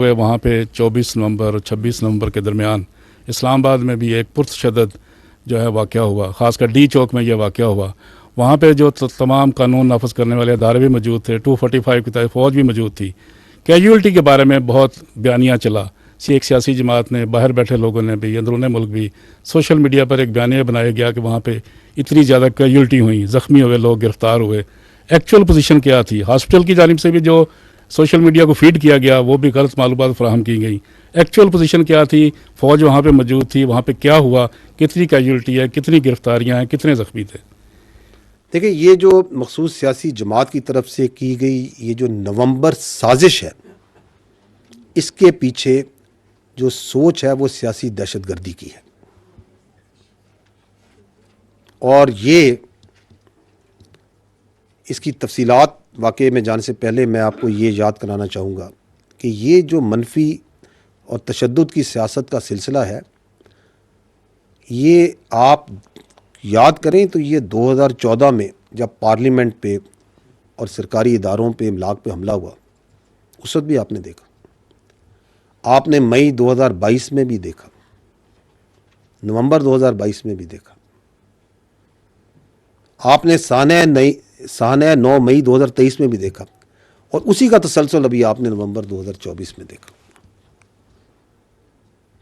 وہاں پہ 24 نومبر اور 26 نومبر کے درمیان اسلام آباد میں بھی ایک پرتشدد جو ہے واقعہ ہوا، خاص کر ڈی چوک میں یہ واقعہ ہوا. وہاں پہ جو تمام قانون نافذ کرنے والے ادارے بھی موجود تھے، 245 کی تحت فوج بھی موجود تھی. کیجولٹی کے بارے میں بہت بیانیہ چلا. ایک سیاسی جماعت نے، باہر بیٹھے لوگوں نے بھی، اندرون ملک بھی، سوشل میڈیا پر ایک بیانیہ بنایا گیا کہ وہاں پہ اتنی زیادہ کیجولٹی ہوئیں، زخمی ہوئے لوگ، گرفتار ہوئے. ایکچوئل پوزیشن کیا تھی؟ ہاسپٹل کی جانب سے بھی جو سوشل میڈیا کو فیڈ کیا گیا وہ بھی غلط معلومات فراہم کی گئیں. ایکچوئل پوزیشن کیا تھی؟ فوج وہاں پہ موجود تھی، وہاں پہ کیا ہوا، کتنی کیجولٹی ہے، کتنی گرفتاریاں ہیں، کتنے زخمی تھے؟ دیکھیں، یہ جو مخصوص سیاسی جماعت کی طرف سے کی گئی یہ جو نومبر سازش ہے، اس کے پیچھے جو سوچ ہے وہ سیاسی دہشت گردی کی ہے. اور یہ اس کی تفصیلات واقعے میں جانے سے پہلے میں آپ کو یہ یاد کرانا چاہوں گا کہ یہ جو منفی اور تشدد کی سیاست کا سلسلہ ہے، یہ آپ یاد کریں تو یہ 2014 میں جب پارلیمنٹ پہ اور سرکاری اداروں پہ املاک پہ حملہ ہوا، اس وقت بھی آپ نے دیکھا. آپ نے مئی 2022 میں بھی دیکھا، نومبر 2022 میں بھی دیکھا. آپ نے سانحہ 9 مئی 2023 میں بھی دیکھا، اور اسی کا تسلسل ابھی آپ نے نومبر 2024 میں دیکھا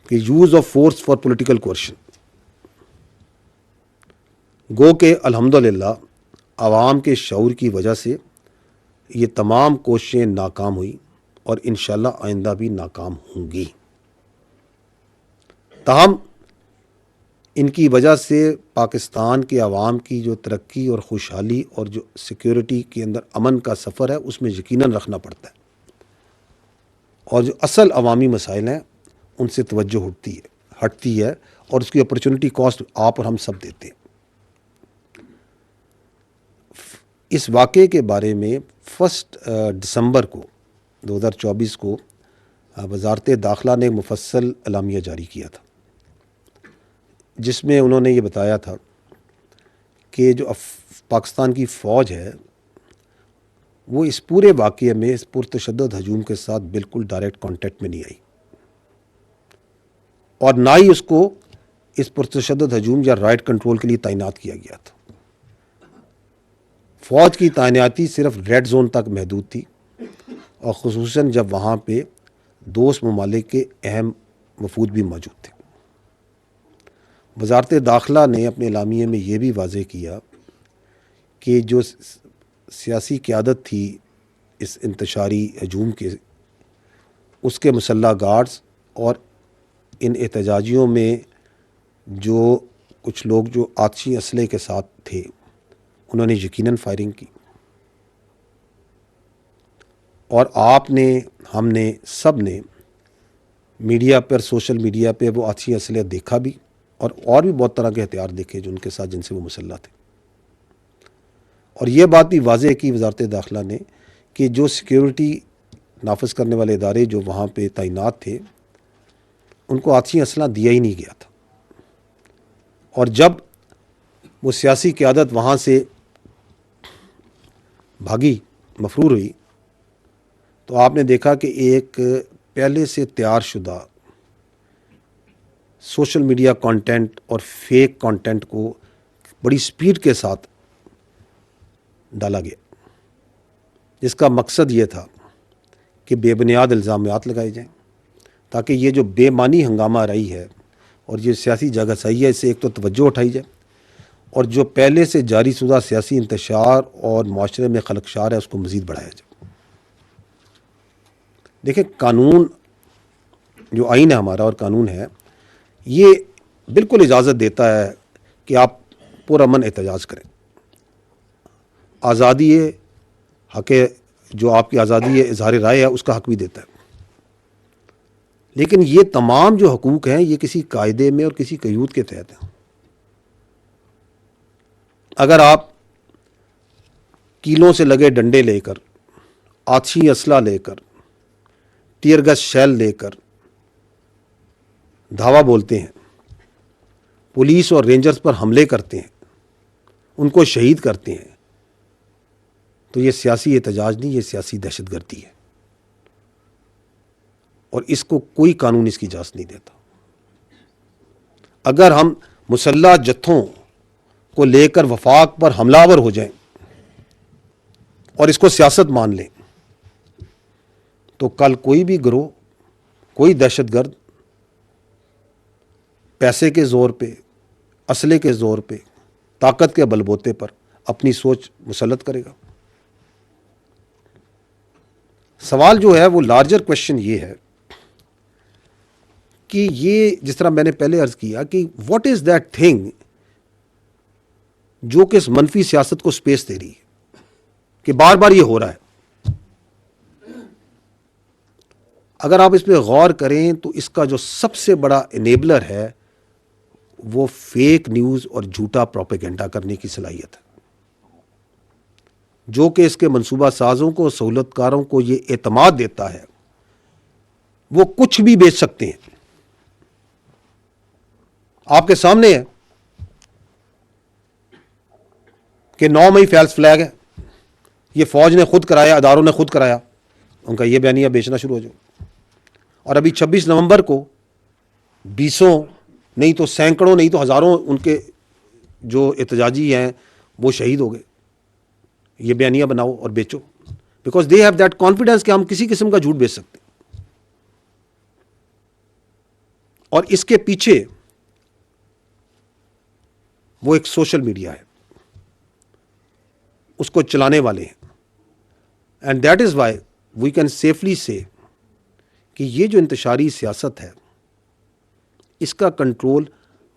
کہ use of force for political coercion. گو کہ الحمدللہ عوام کے شعور کی وجہ سے یہ تمام کوششیں ناکام ہوئی، اور انشاءاللہ آئندہ بھی ناکام ہوں گی. تاہم ان کی وجہ سے پاکستان کے عوام کی جو ترقی اور خوشحالی اور جو سیکیورٹی کے اندر امن کا سفر ہے، اس میں یقیناً رکھنا پڑتا ہے. اور جو اصل عوامی مسائل ہیں ان سے توجہ ہٹتی ہے، اور اس کی اپرچونٹی کاسٹ آپ اور ہم سب دیتے ہیں. اس واقعے کے بارے میں 1 دسمبر کو 2024 کو وزارت داخلہ نے مفصل اعلامیہ جاری کیا تھا، جس میں انہوں نے یہ بتایا تھا کہ جو پاکستان کی فوج ہے وہ اس پورے واقعے میں اس پرتشدد ہجوم کے ساتھ بالکل ڈائریکٹ کانٹیکٹ میں نہیں آئی، اور نہ ہی اس کو اس پرتشدد ہجوم یا رائٹ کنٹرول کے لیے تعینات کیا گیا تھا. فوج کی تعیناتی صرف ریڈ زون تک محدود تھی، اور خصوصاً جب وہاں پہ دوست ممالک کے اہم وفود بھی موجود تھے. وزارت داخلہ نے اپنے اعلامیے میں یہ بھی واضح کیا کہ جو سیاسی قیادت تھی اس انتشاری ہجوم کے، اس کے مسلح گارڈز اور ان احتجاجیوں میں جو کچھ لوگ جو آتشی اسلحے کے ساتھ تھے، انہوں نے یقیناً فائرنگ کی. اور آپ نے، ہم نے، سب نے میڈیا پر، سوشل میڈیا پہ وہ آتشی اسلحے دیکھا بھی، اور بھی بہت طرح کے ہتھیار دیکھے جو ان کے ساتھ، جن سے وہ مسلح تھے. اور یہ بات بھی واضح کی وزارت داخلہ نے کہ جو سیکیورٹی نافذ کرنے والے ادارے جو وہاں پہ تعینات تھے، ان کو آتشی اسلحہ دیا ہی نہیں گیا تھا. اور جب وہ سیاسی قیادت وہاں سے بھاگی، مفرور ہوئی، تو آپ نے دیکھا کہ ایک پہلے سے تیار شدہ سوشل میڈیا کانٹینٹ اور فیک کانٹینٹ کو بڑی سپیڈ کے ساتھ ڈالا گیا، جس کا مقصد یہ تھا کہ بے بنیاد الزامات لگائے جائیں، تاکہ یہ جو بے معنی ہنگامہ رہی ہے اور یہ سیاسی جگہ صحیح ہے، اس سے ایک تو توجہ اٹھائی جائے، اور جو پہلے سے جاری شدہ سیاسی انتشار اور معاشرے میں خلقشار ہے اس کو مزید بڑھایا جائے. دیکھیں، قانون، جو آئین ہے ہمارا اور قانون ہے، یہ بالکل اجازت دیتا ہے کہ آپ پرامن احتجاج کریں. آزادی حق، جو آپ کی آزادی ہے اظہار رائے ہے، اس کا حق بھی دیتا ہے. لیکن یہ تمام جو حقوق ہیں یہ کسی قاعدے میں اور کسی قیود کے تحت ہیں. اگر آپ کیلوں سے لگے ڈنڈے لے کر، آتشی اسلحہ لے کر، ٹیئر گیس شیل لے کر دھاوا بولتے ہیں، پولیس اور رینجرز پر حملے کرتے ہیں، ان کو شہید کرتے ہیں، تو یہ سیاسی احتجاج نہیں، یہ سیاسی دہشت گردی ہے. اور اس کو کوئی قانون اس کی اجازت نہیں دیتا. اگر ہم مسلح جتھوں کو لے کر وفاق پر حملہ آور ہو جائیں اور اس کو سیاست مان لیں تو کل کوئی بھی گروہ، کوئی دہشت گرد پیسے کے زور پہ، اسلحے کے زور پہ، طاقت کے بل بوتے پر اپنی سوچ مسلط کرے گا. سوال جو ہے وہ لارجر کوشچن یہ ہے کہ یہ جس طرح میں نے پہلے عرض کیا کہ واٹ از دیٹ تھنگ جو کہ اس منفی سیاست کو سپیس دے رہی ہے کہ بار بار یہ ہو رہا ہے. اگر آپ اس پہ غور کریں تو اس کا جو سب سے بڑا انیبلر ہے وہ فیک نیوز اور جھوٹا پروپیگنڈا کرنے کی صلاحیت ہے، جو کہ اس کے منصوبہ سازوں کو، سہولت کاروں کو یہ اعتماد دیتا ہے وہ کچھ بھی بیچ سکتے ہیں. آپ کے سامنے ہے کہ 9 مئی فیلس فلیگ ہے، یہ فوج نے خود کرایا، اداروں نے خود کرایا، ان کا یہ بیانیہ بیچنا شروع ہو جائے. اور ابھی 26 نومبر کو بیسوں نہیں تو سینکڑوں نہیں تو ہزاروں ان کے جو احتجاجی ہیں وہ شہید ہو گئے. یہ بیانیہ بناؤ اور بیچو، because they have that confidence کہ ہم کسی قسم کا جھوٹ بیچ سکتے ہیں. اور اس کے پیچھے وہ ایک سوشل میڈیا ہے، اس کو چلانے والے ہیں. And that is why we can safely say کہ یہ جو انتشاری سیاست ہے اس کا کنٹرول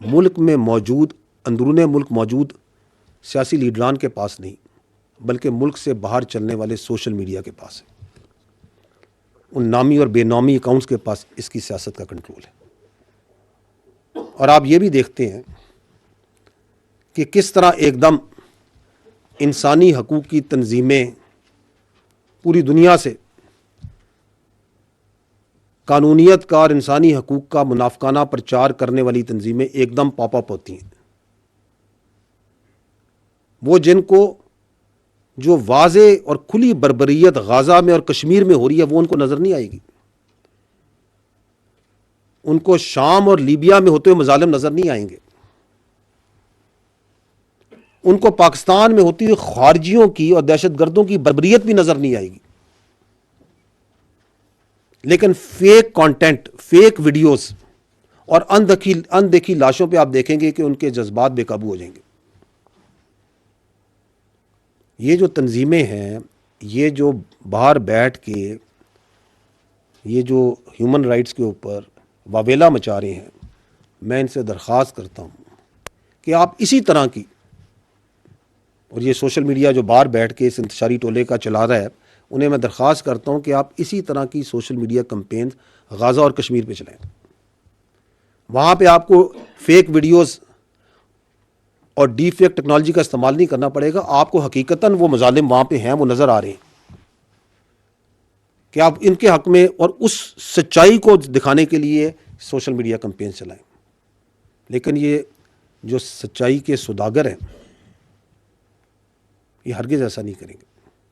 ملک میں موجود، اندرون ملک موجود سیاسی لیڈران کے پاس نہیں، بلکہ ملک سے باہر چلنے والے سوشل میڈیا کے پاس ہے. ان نامی اور بے نامی اکاؤنٹس کے پاس اس کی سیاست کا کنٹرول ہے. اور آپ یہ بھی دیکھتے ہیں کہ کس طرح ایک دم انسانی حقوق کی تنظیمیں پوری دنیا سے قانونیت کا اور انسانی حقوق کا منافقانہ پرچار کرنے والی تنظیمیں ایک دم پاپ اپ ہوتی ہیں. وہ جن کو جو واضح اور کھلی بربریت غزہ میں اور کشمیر میں ہو رہی ہے وہ ان کو نظر نہیں آئے گی. ان کو شام اور لیبیا میں ہوتے ہوئے مظالم نظر نہیں آئیں گے. ان کو پاکستان میں ہوتی ہوئی خارجیوں کی اور دہشت گردوں کی بربریت بھی نظر نہیں آئے گی. لیکن فیک کانٹینٹ، فیک ویڈیوز اور اندیکھی لاشوں پہ آپ دیکھیں گے کہ ان کے جذبات بے قابو ہو جائیں گے. یہ جو تنظیمیں ہیں، یہ جو باہر بیٹھ کے یہ جو ہیومن رائٹس کے اوپر واویلا مچا رہے ہیں، میں ان سے درخواست کرتا ہوں کہ آپ اسی طرح کی، اور یہ سوشل میڈیا جو باہر بیٹھ کے اس انتشاری ٹولے کا چلا رہا ہے، انہیں میں درخواست کرتا ہوں کہ آپ اسی طرح کی سوشل میڈیا کمپین غزہ اور کشمیر پہ چلائیں. وہاں پہ آپ کو فیک ویڈیوز اور ڈی فیک ٹیکنالوجی کا استعمال نہیں کرنا پڑے گا. آپ کو حقیقتاً وہ مظالم وہاں پہ ہیں، وہ نظر آ رہے ہیں کہ آپ ان کے حق میں اور اس سچائی کو دکھانے کے لیے سوشل میڈیا کمپین چلائیں. لیکن یہ جو سچائی کے سوداگر ہیں یہ ہرگز ایسا نہیں کریں گے،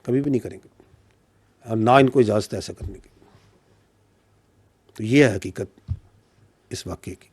کبھی بھی نہیں کریں گے، اور نہ ان کو اجازت ہے ایسا کرنے کی. تو یہ ہے حقیقت اس واقعے کی.